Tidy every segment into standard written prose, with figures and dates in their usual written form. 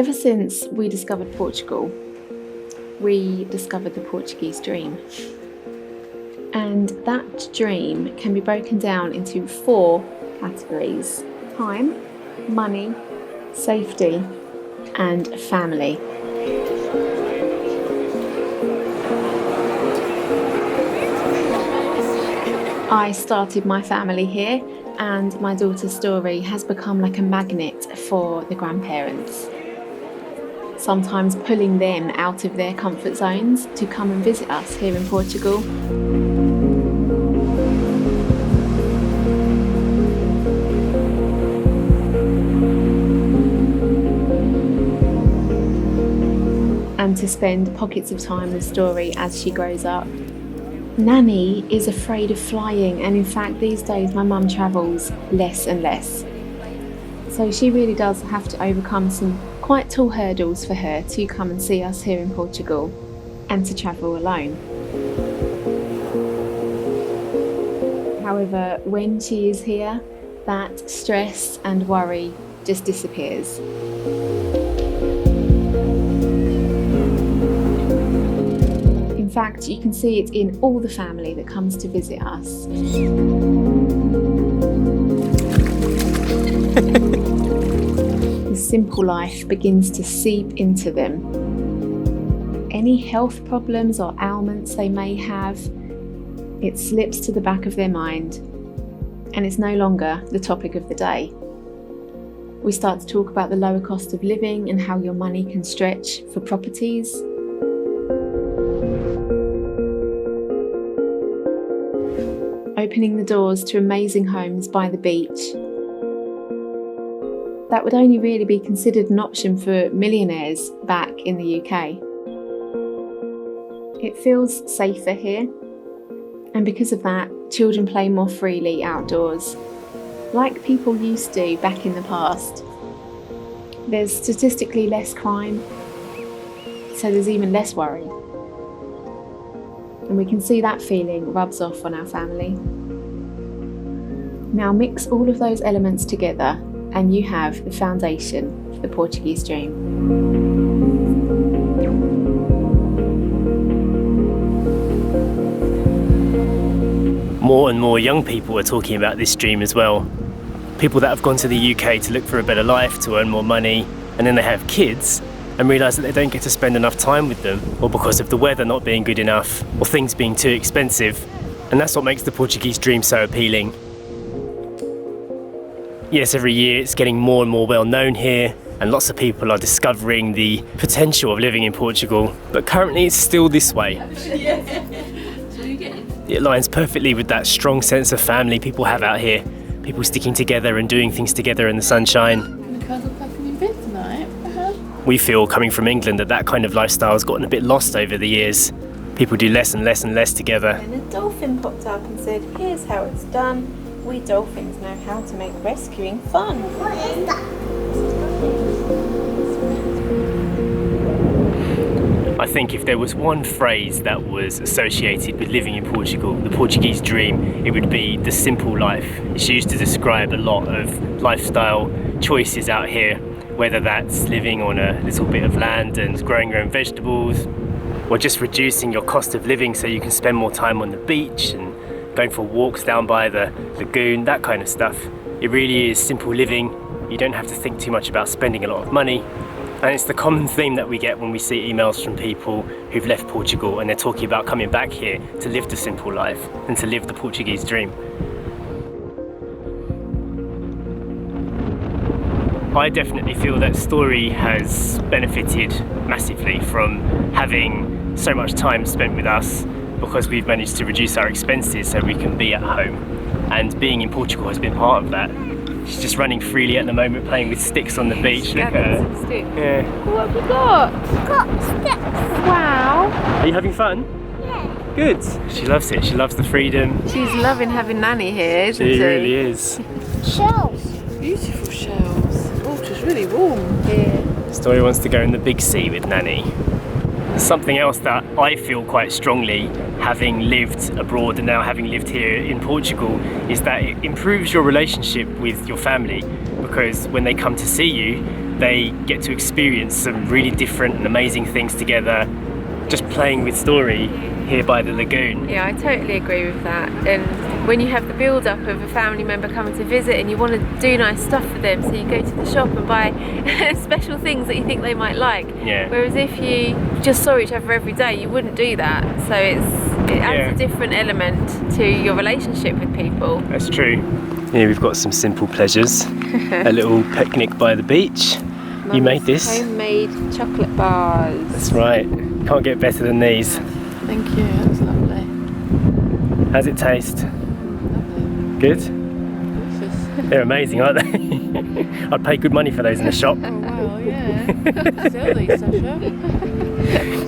Ever since we discovered Portugal, we discovered the Portuguese dream. And that dream can be broken down into 4 categories: time, money, safety, and family. I started my family here, and my daughter's story has become like a magnet for the grandparents, sometimes pulling them out of their comfort zones to come and visit us here in Portugal. And to spend pockets of time with Story as she grows up. Nanny is afraid of flying, and in fact these days my mum travels less and less. So she really does have to overcome some quite tall hurdles for her to come and see us here in Portugal and to travel alone. However, when she is here, that stress and worry just disappears. In fact, you can see it in all the family that comes to visit us. The simple life begins to seep into them. Any health problems or ailments they may have, it slips to the back of their mind, and it's no longer the topic of the day. We start to talk about the lower cost of living and how your money can stretch for properties. Opening the doors to amazing homes by the beach. That would only really be considered an option for millionaires back in the UK. It feels safer here, and because of that, children play more freely outdoors, like people used to back in the past. There's statistically less crime, so there's even less worry. And we can see that feeling rubs off on our family. Now mix all of those elements together and you have the foundation for the Portuguese dream. More and more young people are talking about this dream as well. People that have gone to the UK to look for a better life, to earn more money, and then they have kids and realise that they don't get to spend enough time with them, or because of the weather not being good enough, or things being too expensive. And that's what makes the Portuguese dream so appealing. Yes, every year it's getting more and more well known here, and lots of people are discovering the potential of living in Portugal, but currently it's still this way. It aligns perfectly with that strong sense of family people have out here, people sticking together and doing things together in the sunshine. We feel, coming from England, that kind of lifestyle has gotten a bit lost over the years. People do less and less and less together. And a dolphin popped up and said, "Here's how it's done. We dolphins know how to make rescuing fun." What is that? I think if there was one phrase that was associated with living in Portugal, the Portuguese dream, it would be the simple life. It's used to describe a lot of lifestyle choices out here, whether that's living on a little bit of land and growing your own vegetables, or just reducing your cost of living so you can spend more time on the beach and going for walks down by the lagoon, that kind of stuff. It really is simple living. You don't have to think too much about spending a lot of money. And it's the common theme that we get when we see emails from people who've left Portugal and they're talking about coming back here to live the simple life and to live the Portuguese dream. I definitely feel that Story has benefited massively from having so much time spent with us, because we've managed to reduce our expenses so we can be at home. And being in Portugal has been part of that. She's just running freely at the moment, playing with sticks on the beach. Look at her. Yeah. What have we got? Got sticks. Wow. Are you having fun? Yeah. Good. She loves it. She loves the freedom. She's loving having Nanny here, isn't she? She really is. Shells. Beautiful shells. Oh, it's really warm here. Story wants to go in the big sea with Nanny. Something else that I feel quite strongly, having lived abroad and now having lived here in Portugal, is that it improves your relationship with your family, because when they come to see you, they get to experience some really different and amazing things together, just playing with story here by the lagoon. Yeah, I totally agree with that. And when you have the build-up of a family member coming to visit and you want to do nice stuff for them, so you go to the shop and buy special things that you think they might like. Yeah. Whereas if you just saw each other every day, you wouldn't do that. So it adds a different element to your relationship with people. That's true. Here we've got some simple pleasures. A little picnic by the beach. You made this? Homemade chocolate bars. That's right. Can't get better than these. Thank you, that's lovely. How's it taste? Lovely. Good? Delicious. They're amazing, aren't they? I'd pay good money for those in the shop. Oh wow, yeah. Sell these, Sacha.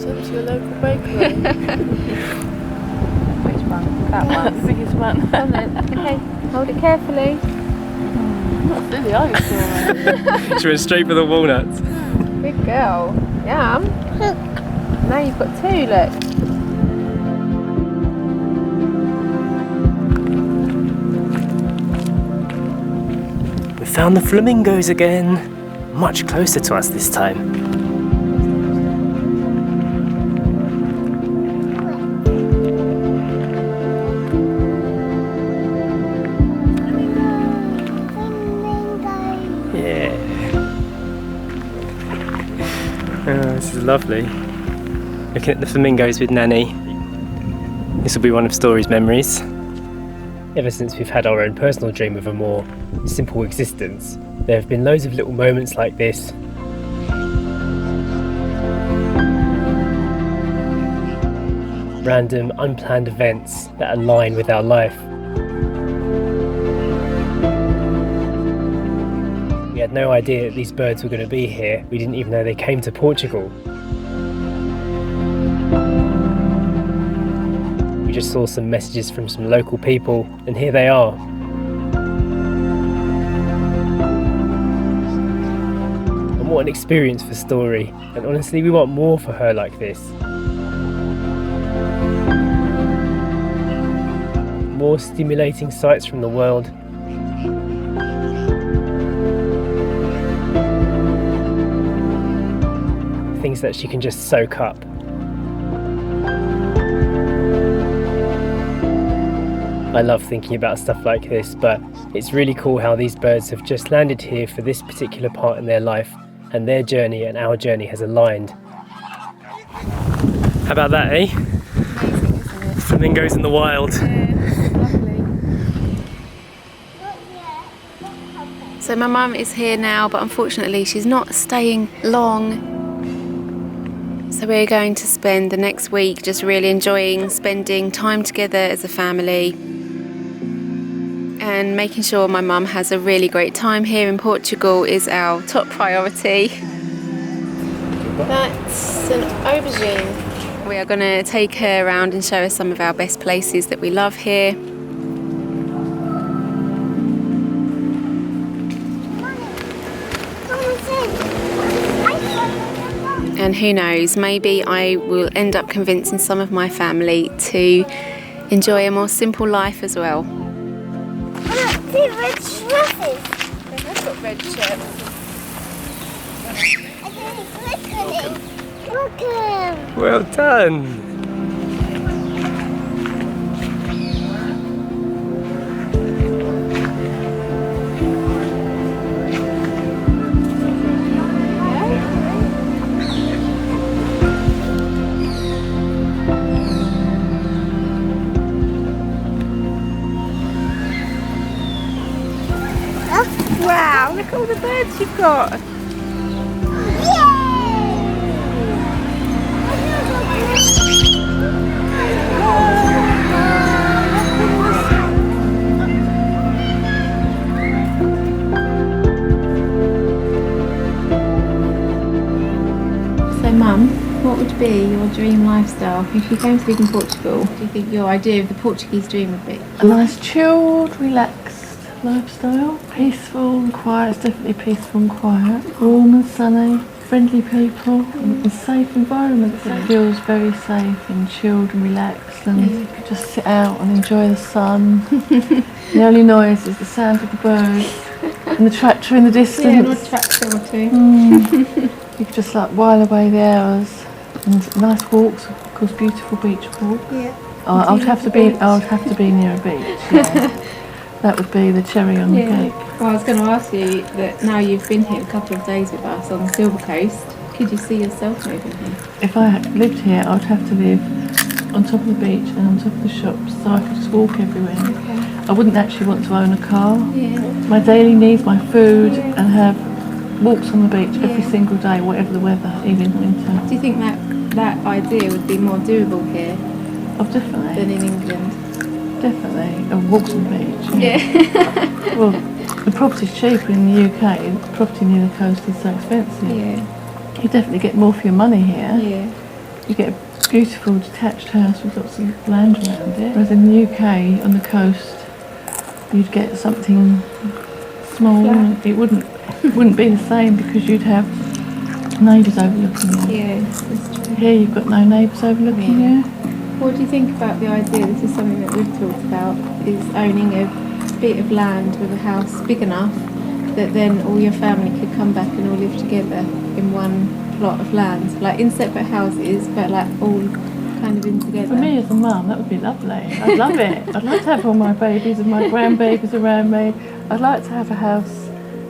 Sell to your local bakery. Which one? That one. The biggest one. Come then. Okay, hold it carefully. Not silly, are you, Sora? She went straight for the walnuts. Good girl. Yum. Now you've got two, look. We found the flamingos again. Much closer to us this time. Yeah. Oh, this is lovely. Looking at the flamingos with Nanny. This will be one of Story's memories. Ever since we've had our own personal dream of a more simple existence, there have been loads of little moments like this. Random, unplanned events that align with our life. We had no idea that these birds were going to be here. We didn't even know they came to Portugal. We just saw some messages from some local people, and here they are. And what an experience for Story, and honestly we want more for her like this. More stimulating sights from the world. Things that she can just soak up. I love thinking about stuff like this, but it's really cool how these birds have just landed here for this particular part in their life, and their journey and our journey has aligned. How about that, eh? Amazing, isn't it? Flamingos in the wild. Lovely. So my mum is here now, but unfortunately she's not staying long. So we're going to spend the next week just really enjoying spending time together as a family and making sure my mum has a really great time here in Portugal is our top priority. That's an aubergine. We are going to take her around and show her some of our best places that we love here. And who knows, maybe I will end up convincing some of my family to enjoy a more simple life as well. Look, two red dresses. They have got red shirts. Look at Well done. Wow, look at all the birds you've got. So Mum, what would be your dream lifestyle if you came to live in Portugal? What do you think your idea of the Portuguese dream would be? A nice chilled, relaxed lifestyle. Peaceful and quiet, it's definitely peaceful and quiet. Warm and sunny, friendly people, and a safe environment. It feels very safe and chilled and relaxed, and you could just sit out and enjoy the sun. The only noise is the sound of the birds. and the tractor in the distance. Yeah, another tractor or two. You could just like while away the hours, and nice walks, of course, beautiful beach walks. Yeah. Oh, I would have to be near a beach. Yeah. That would be the cherry on the cake. Well, I was going to ask you that now you've been here a couple of days with us on the Silver Coast, could you see yourself moving here? If I lived here, I would have to live on top of the beach and on top of the shops, so I could just walk everywhere. Okay. I wouldn't actually want to own a car. Yeah. My daily needs, my food, and have walks on the beach every single day, whatever the weather, even in winter. Do you think that idea would be more doable here Oh, definitely. than in England? Definitely. Walks on the beach. Yeah. Well, the property's cheaper in the UK. The property near the coast is so expensive. Yeah. You definitely get more for your money here. Yeah. You get a beautiful detached house with lots of land around it. Whereas in the UK, on the coast, you'd get something small. Flat. It wouldn't be the same because you'd have neighbours overlooking you. Yeah, that's true. Here you've got no neighbours overlooking you. What do you think about the idea, this is something that we've talked about, is owning a bit of land with a house big enough that then all your family could come back and all live together in one plot of land, like in separate houses, but like all kind of in together? For me as a mum, that would be lovely. I'd love it. I'd like to have all my babies and my grandbabies around me. I'd like to have a house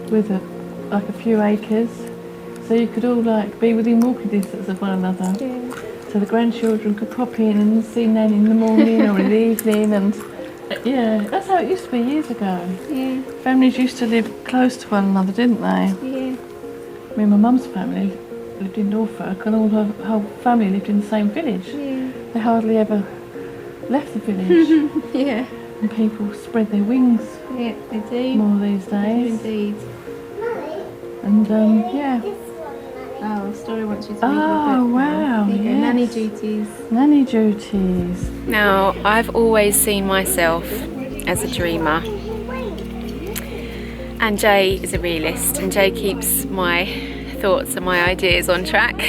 with a few acres, so you could all like be within walking distance of one another. Yeah. So the grandchildren could pop in and see Nanny in the morning or in the evening, and yeah, that's how it used to be years ago. Yeah. Families used to live close to one another, didn't they? Yeah. I mean, my mum's family lived in Norfolk, and all her whole family lived in the same village. Yeah. They hardly ever left the village, Yeah. and people spread their wings Yeah, they do. more these days. Indeed. And yeah, Oh, Story wants you to read Oh, your book now. wow, There you go, yes. Nanny duties. nanny duties. Now, I've always seen myself as a dreamer, and Jay is a realist, and Jay keeps my thoughts and my ideas on track.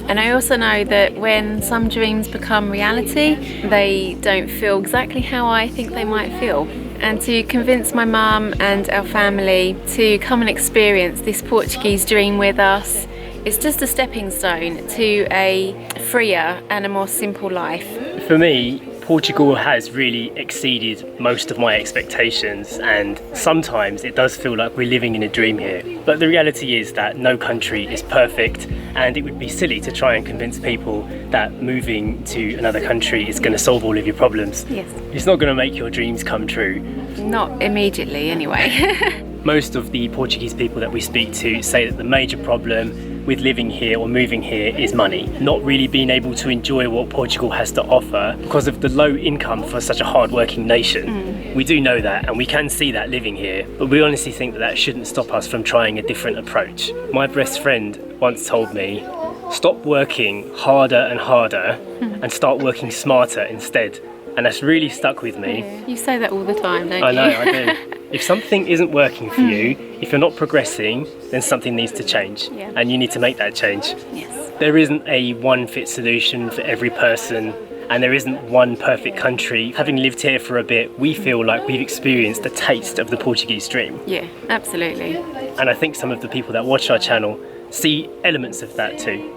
And I also know that when some dreams become reality, they don't feel exactly how I think they might feel. And to convince my mum and our family to come and experience this Portuguese dream with us, it's just a stepping stone to a freer and a more simple life. For me, Portugal has really exceeded most of my expectations, and sometimes it does feel like we're living in a dream here. But the reality is that no country is perfect, and it would be silly to try and convince people that moving to another country is going to solve all of your problems. Yes. It's not going to make your dreams come true. Not immediately, anyway. Most of the Portuguese people that we speak to say that the major problem with living here or moving here is money, not really being able to enjoy what Portugal has to offer because of the low income for such a hard-working nation. We do know that, and we can see that living here, but we honestly think that that shouldn't stop us from trying a different approach. My best friend once told me, stop working harder and harder and start working smarter instead. And that's really stuck with me. You say that all the time, don't you? I know, I do. If something isn't working for you, if you're not progressing, then something needs to change. Yeah. And you need to make that change. Yes. There isn't a one fit solution for every person, and there isn't one perfect country. Having lived here for a bit, we feel like we've experienced a taste of the Portuguese dream. Yeah, absolutely. And I think some of the people that watch our channel see elements of that too.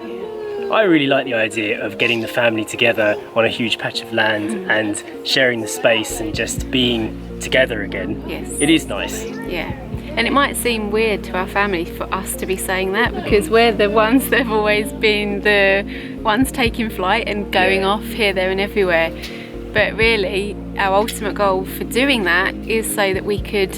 I really like the idea of getting the family together on a huge patch of land and sharing the space and just being together again. Yes. It is nice. Yeah. And it might seem weird to our family for us to be saying that because we're the ones that have always been the ones taking flight and going off here, there and everywhere. But really, our ultimate goal for doing that is so that we could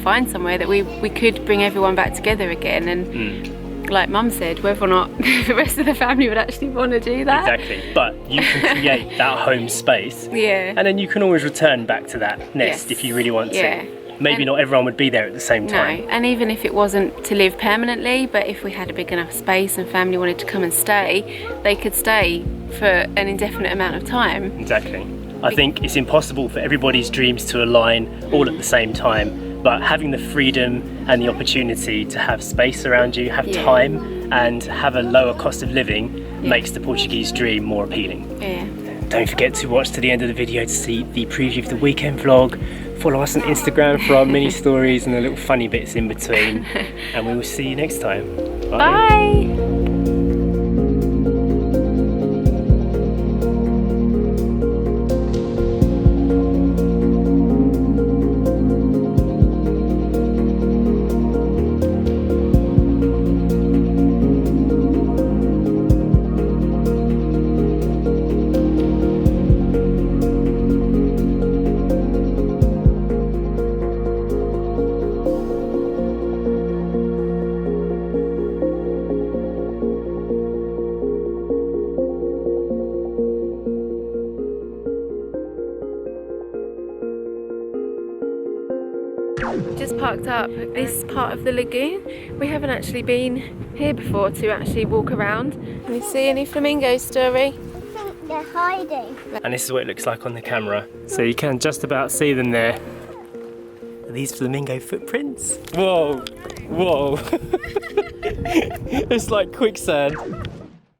find somewhere that we could bring everyone back together again. And like Mum said, whether or not the rest of the family would actually want to do that. Exactly. But you can create that home space. Yeah. And then you can always return back to that nest if you really want to. Maybe not everyone would be there at the same time. No, and even if it wasn't to live permanently, but if we had a big enough space and family wanted to come and stay, they could stay for an indefinite amount of time. Exactly. I think it's impossible for everybody's dreams to align all at the same time, but having the freedom and the opportunity to have space around you, have time, and have a lower cost of living makes the Portuguese dream more appealing. Yeah. Don't forget to watch to the end of the video to see the preview of the weekend vlog, Follow us on Instagram for our mini stories and the little funny bits in between. And we will see you next time. Bye. Just parked up at this part of the lagoon. We haven't actually been here before to actually walk around. Can you see any flamingos, Story? I think they're hiding. And this is what it looks like on the camera. So you can just about see them there. Are these flamingo footprints? Whoa, whoa. It's like quicksand.